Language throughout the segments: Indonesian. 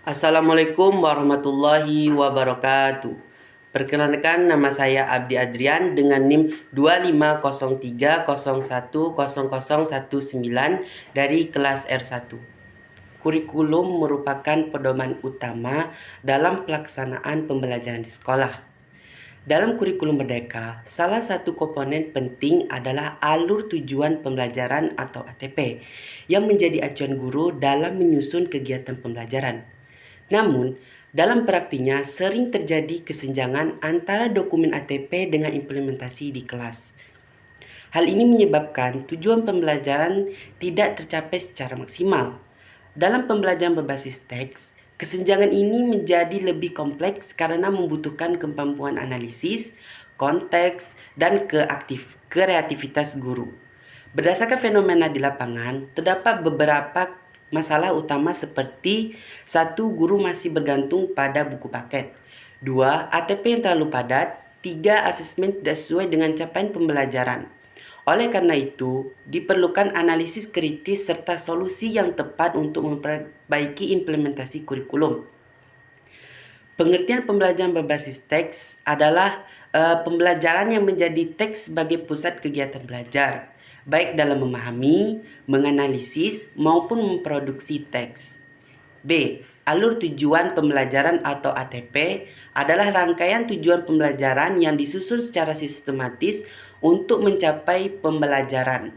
Assalamualaikum warahmatullahi wabarakatuh. Perkenalkan, nama saya Abdi Adrian dengan NIM 2503010019 dari kelas R1. Kurikulum merupakan pedoman utama dalam pelaksanaan pembelajaran di sekolah. Dalam kurikulum Merdeka, salah satu komponen penting adalah alur tujuan pembelajaran atau ATP yang menjadi acuan guru dalam menyusun kegiatan pembelajaran. Namun, dalam praktiknya sering terjadi kesenjangan antara dokumen ATP dengan implementasi di kelas. Hal ini menyebabkan tujuan pembelajaran tidak tercapai secara maksimal. Dalam pembelajaran berbasis teks, kesenjangan ini menjadi lebih kompleks karena membutuhkan kemampuan analisis, konteks, dan kreativitas guru. Berdasarkan fenomena di lapangan, terdapat beberapa masalah utama seperti: 1. Guru masih bergantung pada buku paket. 2. ATP yang terlalu padat. 3. Asesmen tidak sesuai dengan capaian pembelajaran. Oleh karena itu, diperlukan analisis kritis serta solusi yang tepat untuk memperbaiki implementasi kurikulum. Pengertian pembelajaran berbasis teks adalah pembelajaran yang menjadi teks sebagai pusat kegiatan belajar, baik dalam memahami, menganalisis, maupun memproduksi teks. B. Alur tujuan pembelajaran atau ATP adalah rangkaian tujuan pembelajaran yang disusun secara sistematis untuk mencapai pembelajaran.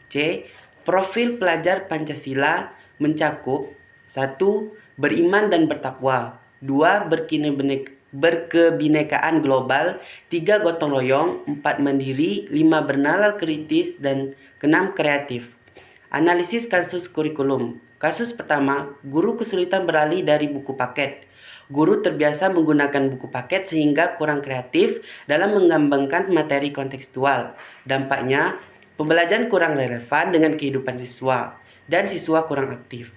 C. Profil pelajar Pancasila mencakup: 1. Beriman dan bertakwa. 2. Berkebinekaan global. 3. Gotong royong. 4. Mandiri. 5. Bernalar kritis. Dan 6. Kreatif. Analisis kasus kurikulum. Kasus pertama, guru kesulitan beralih dari buku paket. Guru terbiasa menggunakan buku paket sehingga kurang kreatif dalam mengembangkan materi kontekstual. Dampaknya, pembelajaran kurang relevan dengan kehidupan siswa dan siswa kurang aktif.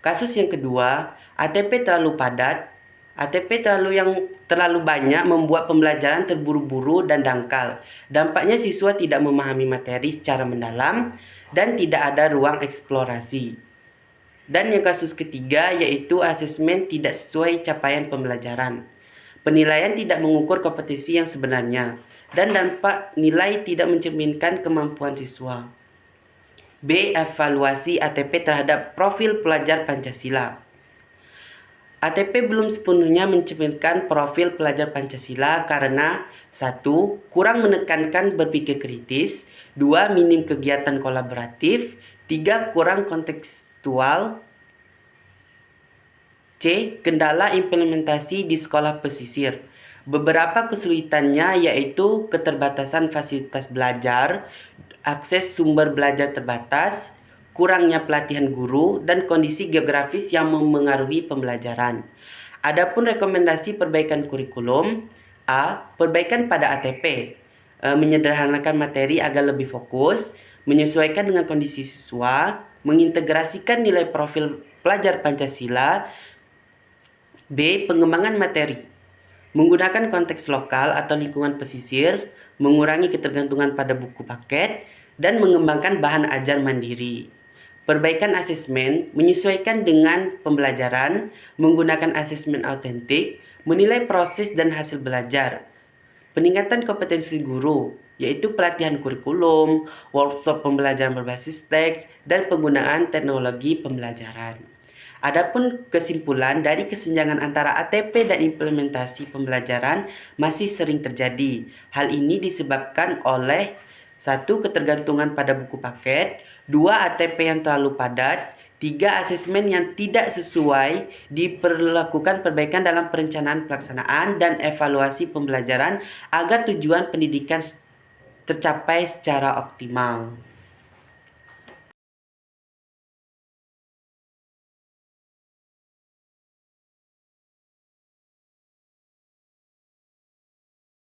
Kasus yang kedua, ATP terlalu padat. ATP terlalu banyak membuat pembelajaran terburu-buru dan dangkal. Dampaknya siswa tidak memahami materi secara mendalam dan tidak ada ruang eksplorasi. Dan yang kasus ketiga yaitu asesmen tidak sesuai capaian pembelajaran. Penilaian tidak mengukur kompetisi yang sebenarnya dan dampak nilai tidak mencerminkan kemampuan siswa. B. Evaluasi ATP terhadap profil pelajar Pancasila. ATP belum sepenuhnya mencerminkan profil pelajar Pancasila karena: 1. Kurang menekankan berpikir kritis. 2. Minim kegiatan kolaboratif. 3. Kurang kontekstual. C. Kendala implementasi di sekolah pesisir. Beberapa kesulitannya yaitu keterbatasan fasilitas belajar, akses sumber belajar terbatas, kurangnya pelatihan guru, dan kondisi geografis yang memengaruhi pembelajaran. Adapun rekomendasi perbaikan kurikulum: A. Perbaikan pada ATP, menyederhanakan materi agar lebih fokus, menyesuaikan dengan kondisi siswa, mengintegrasikan nilai profil pelajar Pancasila. B. Pengembangan materi, menggunakan konteks lokal atau lingkungan pesisir, mengurangi ketergantungan pada buku paket, dan mengembangkan bahan ajar mandiri. Perbaikan asesmen, menyesuaikan dengan pembelajaran, menggunakan asesmen autentik, menilai proses dan hasil belajar. Peningkatan kompetensi guru, yaitu pelatihan kurikulum, workshop pembelajaran berbasis teks, dan penggunaan teknologi pembelajaran. Adapun kesimpulan dari kesenjangan antara ATP dan implementasi pembelajaran masih sering terjadi. Hal ini disebabkan oleh: 1. Ketergantungan pada buku paket. 2. ATP yang terlalu padat. 3. Asesmen yang tidak sesuai. Diperlakukan perbaikan dalam perencanaan pelaksanaan dan evaluasi pembelajaran agar tujuan pendidikan tercapai secara optimal.